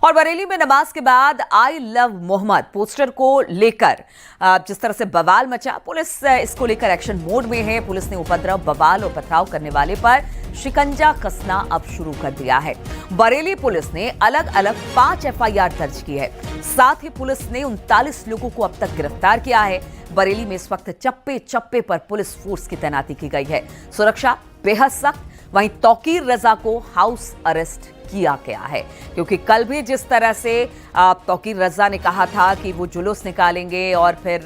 और बरेली में नमाज के बाद आई लव मोहम्मद पोस्टर को लेकर जिस तरह से बवाल मचा, पुलिस इसको लेकर एक्शन मोड में है। पुलिस ने उपद्रव, बवाल और पथराव करने वाले पर शिकंजा कसना अब शुरू कर दिया है। बरेली पुलिस ने अलग अलग 5 एफआईआर दर्ज की है। साथ ही पुलिस ने 39 लोगों को अब तक गिरफ्तार किया है। बरेली में इस वक्त चप्पे चप्पे पर पुलिस फोर्स की तैनाती की गई है। सुरक्षा बेहद सख्त। वहीं तौकीर रजा को हाउस अरेस्ट किया गया है, क्योंकि कल भी जिस तरह से तौकीर रजा ने कहा था कि वो जुलूस निकालेंगे और फिर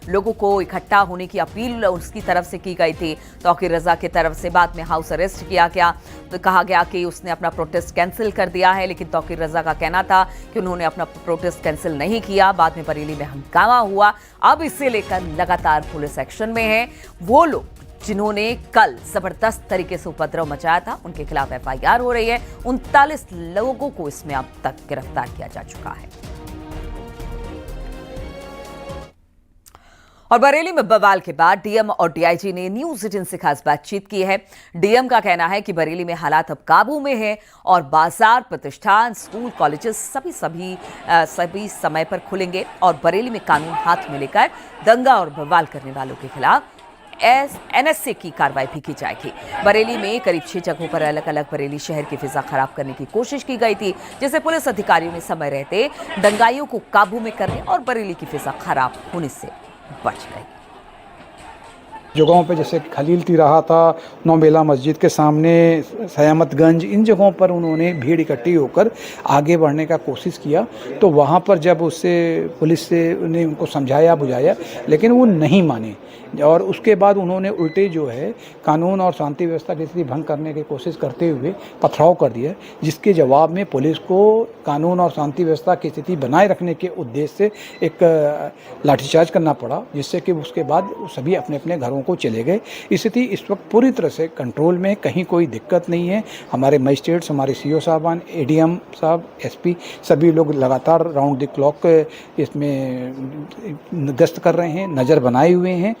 लोगों को इकट्ठा होने की अपील उसकी तरफ से की गई थी तौकीर रजा की तरफ से। बाद में हाउस अरेस्ट किया गया तो कहा गया कि उसने अपना प्रोटेस्ट कैंसिल कर दिया है, लेकिन तौकीर रजा का कहना था कि उन्होंने अपना प्रोटेस्ट कैंसिल नहीं किया। बाद में बरेली में हंगामा हुआ। अब इसे लेकर लगातार पुलिस एक्शन में है। वो लोग जिन्होंने कल जबरदस्त तरीके से उपद्रव मचाया था, उनके खिलाफ एफआईआर हो रही है। 39 लोगों को इसमें अब तक गिरफ्तार किया जा चुका है। और बरेली में बवाल के बाद डीएम और डीआईजी ने न्यूज 18 से खास बातचीत की है। डीएम का कहना है कि बरेली में हालात अब काबू में है और बाजार, प्रतिष्ठान, स्कूल, कॉलेजेस सभी समय पर खुलेंगे और बरेली में कानून हाथ में लेकर दंगा और बवाल करने वालों के खिलाफ एनएसए की कार्रवाई भी की जाएगी। बरेली में करीब 6 जगहों पर अलग अलग बरेली शहर की फिजा खराब करने की कोशिश की गई थी, जिसे पुलिस अधिकारियों ने समय रहते दंगाइयों को काबू में करने और बरेली की फिजा खराब होने से बच गई। जगहों पे जैसे खलील तिराहा था, नौबेला मस्जिद के सामने, सयामतगंज, इन जगहों पर उन्होंने भीड़ इकट्ठी होकर आगे बढ़ने का कोशिश किया। तो वहाँ पर जब उससे पुलिस से ने उनको समझाया बुझाया, लेकिन वो नहीं माने और उसके बाद उन्होंने उल्टे जो है कानून और शांति व्यवस्था की स्थिति भंग करने की कोशिश करते हुए पथराव कर दिया, जिसके जवाब में पुलिस को कानून और शांति व्यवस्था की स्थिति बनाए रखने के उद्देश्य से एक लाठीचार्ज करना पड़ा, जिससे कि उसके बाद सभी अपने अपने घरों को चले गए। स्थिति इस वक्त पूरी तरह से कंट्रोल में, कहीं कोई दिक्कत नहीं है। हमारे मजिस्ट्रेट्स, हमारे सीओ साहबान, एडीएम साहब, एसपी सभी लोग लगातार राउंड द क्लॉक इसमें गश्त कर रहे हैं, नज़र बनाए हुए हैं।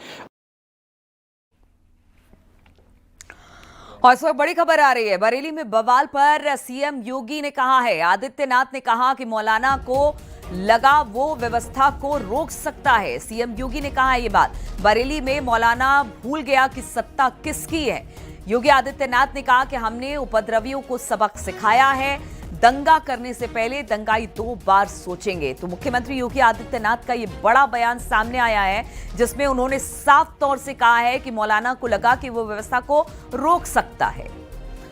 और इस वक्त बड़ी खबर आ रही है बरेली में बवाल पर सीएम योगी ने कहा है, आदित्यनाथ ने कहा कि मौलाना को लगा वो व्यवस्था को रोक सकता है। सीएम योगी ने कहा है ये बात। बरेली में मौलाना भूल गया कि सत्ता किसकी है। योगी आदित्यनाथ ने कहा कि हमने उपद्रवियों को सबक सिखाया है, दंगा करने से पहले दंगाई 2 बार सोचेंगे। तो मुख्यमंत्री योगी आदित्यनाथ का ये बड़ा बयान सामने आया है, जिसमें उन्होंने साफ तौर से कहा है कि मौलाना को लगा कि वो व्यवस्था को रोक सकता है।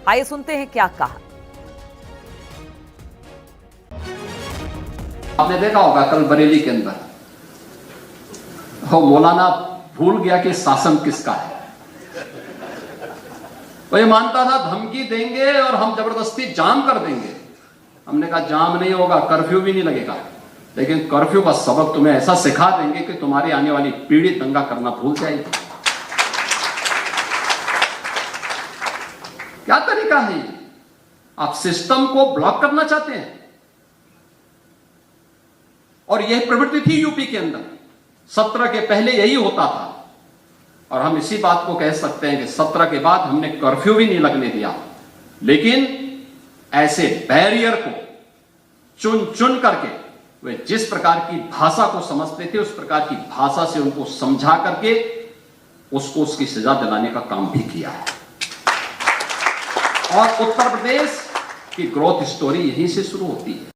आइए सुनते हैं क्या कहा। आपने देखा होगा कल बरेली के अंदर मौलाना भूल गया कि शासन किसका है। वो ये मानता था धमकी देंगे और हम जबरदस्ती जाम कर देंगे। हमने कहा जाम नहीं होगा, कर्फ्यू भी नहीं लगेगा, लेकिन कर्फ्यू का सबक तुम्हें ऐसा सिखा देंगे कि तुम्हारी आने वाली पीढ़ी दंगा करना भूल जाएगी। क्या तरीका है ये? आप सिस्टम को ब्लॉक करना चाहते हैं। और यह प्रवृत्ति थी यूपी के अंदर, 17 के पहले यही होता था। और हम इसी बात को कह सकते हैं कि 17 के बाद हमने कर्फ्यू भी नहीं लगने दिया, लेकिन ऐसे बैरियर को चुन चुन करके वे जिस प्रकार की भाषा को समझते थे, उस प्रकार की भाषा से उनको समझा करके उसको उसकी सजा दिलाने का काम भी किया है। और उत्तर प्रदेश की ग्रोथ स्टोरी यहीं से शुरू होती है।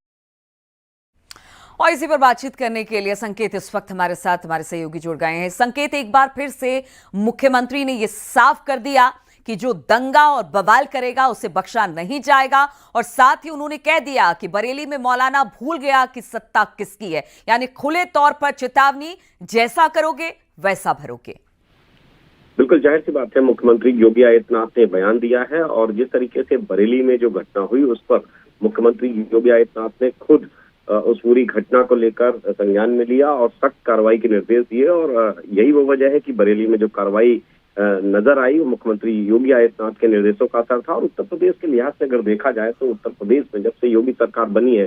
और इसी पर बातचीत करने के लिए संकेत इस वक्त हमारे साथ हमारे सहयोगी जुड़ गए हैं। संकेत, एक बार फिर से मुख्यमंत्री ने यह साफ कर दिया कि जो दंगा और बवाल करेगा उसे बख्शा नहीं जाएगा, और साथ ही उन्होंने कह दिया कि बरेली में मौलाना भूल गया कि सत्ता किसकी है। यानी खुले तौर पर चेतावनी, जैसा करोगे वैसा भरोगे। बिल्कुल जाहिर सी बात है, मुख्यमंत्री योगी आदित्यनाथ ने बयान दिया है और जिस तरीके से बरेली में जो घटना हुई उस पर मुख्यमंत्री योगी आदित्यनाथ ने खुद उस पूरी घटना को लेकर संज्ञान में लिया और सख्त कार्रवाई के निर्देश दिए। और यही वो वजह है कि बरेली में जो कार्रवाई नजर आई वो मुख्यमंत्री योगी आदित्यनाथ के निर्देशों का असर था। और उत्तर प्रदेश के लिहाज से अगर देखा जाए तो उत्तर प्रदेश में जब से योगी सरकार बनी है,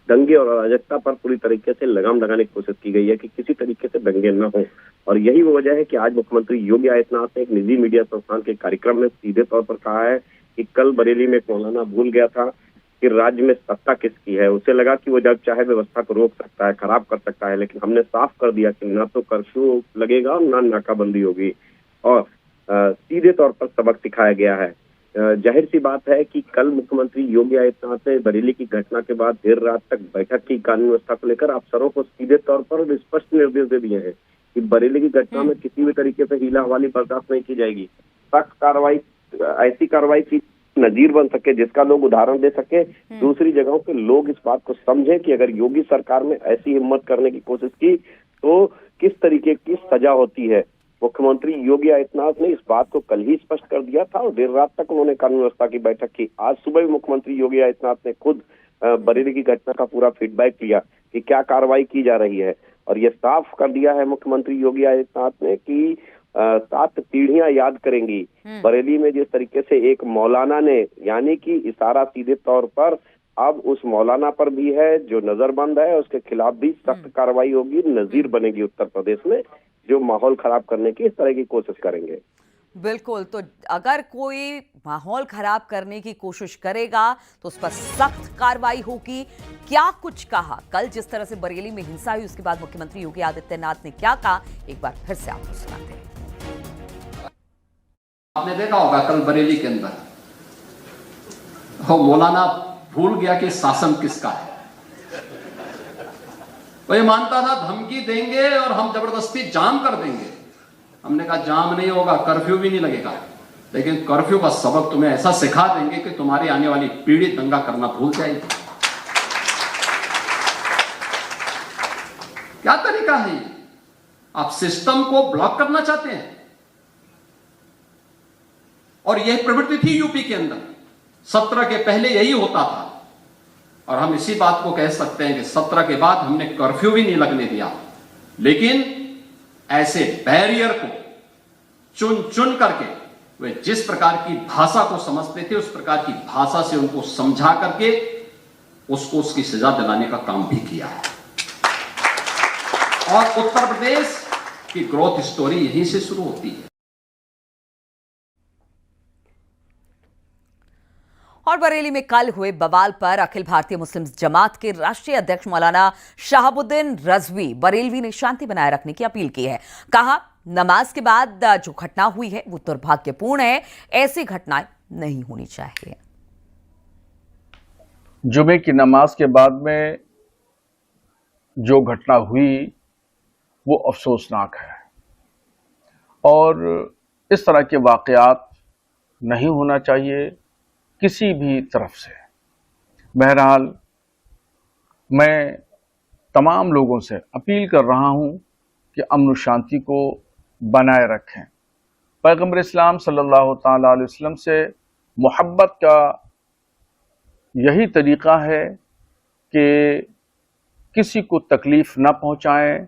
दंगे और अराजकता पर पूरी तरीके से लगाम लगाने की कोशिश की गई है कि किसी तरीके से दंगे न हो। और यही वो वजह है कि आज मुख्यमंत्री योगी आदित्यनाथ ने एक निजी मीडिया संस्थान के कार्यक्रम में सीधे तौर पर कहा है कि कल बरेली में एक मौलाना भूल गया था कि राज्य में सत्ता किसकी है। उसे लगा कि वो जब चाहे व्यवस्था को रोक सकता है, खराब कर सकता है, लेकिन हमने साफ कर दिया कि ना तो कर्फ्यू लगेगा और ना नाकाबंदी होगी, और सीधे तौर पर सबक सिखाया गया है। जाहिर सी बात है कि कल मुख्यमंत्री योगी आदित्यनाथ ने बरेली की घटना के बाद देर रात तक बैठक की कानून व्यवस्था को लेकर अफसरों को सीधे तौर पर स्पष्ट निर्देश दे दिए हैं कि बरेली की घटना में किसी भी तरीके से हीला हवाली बर्दाश्त नहीं की जाएगी। सख्त कार्रवाई, ऐसी कार्रवाई की नजीर बन सके, जिसका लोग उदाहरण दे सके, दूसरी जगहों के लोग इस बात को समझें कि अगर योगी सरकार में ऐसी हिम्मत करने की कोशिश की तो किस तरीके की सजा होती है। मुख्यमंत्री योगी आदित्यनाथ ने इस बात को कल ही स्पष्ट कर दिया था और देर रात तक उन्होंने कानून व्यवस्था की बैठक की। आज सुबह भी मुख्यमंत्री योगी आदित्यनाथ ने खुद बरेली की घटना का पूरा फीडबैक लिया कि क्या कार्रवाई की जा रही है, और ये साफ कर दिया है मुख्यमंत्री योगी आदित्यनाथ ने कि 7 पीढ़ियां याद करेंगी बरेली में जिस तरीके से एक मौलाना ने, यानी कि इशारा सीधे तौर पर अब उस मौलाना पर भी है जो नजरबंद है, उसके खिलाफ भी सख्त कार्रवाई होगी, नजीर बनेगी उत्तर प्रदेश में जो माहौल खराब करने की इस तरह की कोशिश करेंगे। बिल्कुल, तो अगर कोई माहौल खराब करने की कोशिश करेगा तो उस पर सख्त कार्रवाई होगी। क्या कुछ कहा कल, जिस तरह से बरेली में हिंसा हुई, उसके बाद मुख्यमंत्री योगी आदित्यनाथ ने क्या कहा, एक बार फिर से आपको सुनाते हैं। आपने देखा होगा कल बरेली के अंदर वो मौलाना भूल गया कि शासन किसका है। वो ये मानता था धमकी देंगे और हम जबरदस्ती जाम कर देंगे। हमने कहा जाम नहीं होगा, कर्फ्यू भी नहीं लगेगा, लेकिन कर्फ्यू का सबक तुम्हें ऐसा सिखा देंगे कि तुम्हारी आने वाली पीढ़ी दंगा करना भूल जाएगी। क्या तरीका है ये? आप सिस्टम को ब्लॉक करना चाहते हैं, और यह प्रवृत्ति थी यूपी के अंदर। 17 के पहले यही होता था, और हम इसी बात को कह सकते हैं कि 17 के बाद हमने कर्फ्यू भी नहीं लगने दिया, लेकिन ऐसे बैरियर को चुन चुन करके वे जिस प्रकार की भाषा को समझते थे उस प्रकार की भाषा से उनको समझा करके उसको उसकी सजा दिलाने का काम भी किया है। और उत्तर प्रदेश की ग्रोथ स्टोरी यहीं से शुरू होती है। और बरेली में कल हुए बवाल पर अखिल भारतीय मुस्लिम जमात के राष्ट्रीय अध्यक्ष मौलाना शहाबुद्दीन रजवी बरेलवी ने शांति बनाए रखने की अपील की है। कहा, नमाज के बाद जो घटना हुई है वो दुर्भाग्यपूर्ण है, ऐसी घटनाएं नहीं होनी चाहिए। जुमे की नमाज के बाद में जो घटना हुई वो अफसोसनाक है, और इस तरह के वाकयात नहीं होना चाहिए किसी भी तरफ से। बहरहाल मैं तमाम लोगों से अपील कर रहा हूं कि अमन और शांति को बनाए रखें। पैगंबर इस्लाम सल्लल्लाहु ताला अलैहि वसल्लम से मोहब्बत का यही तरीका है कि किसी को तकलीफ न पहुंचाएं,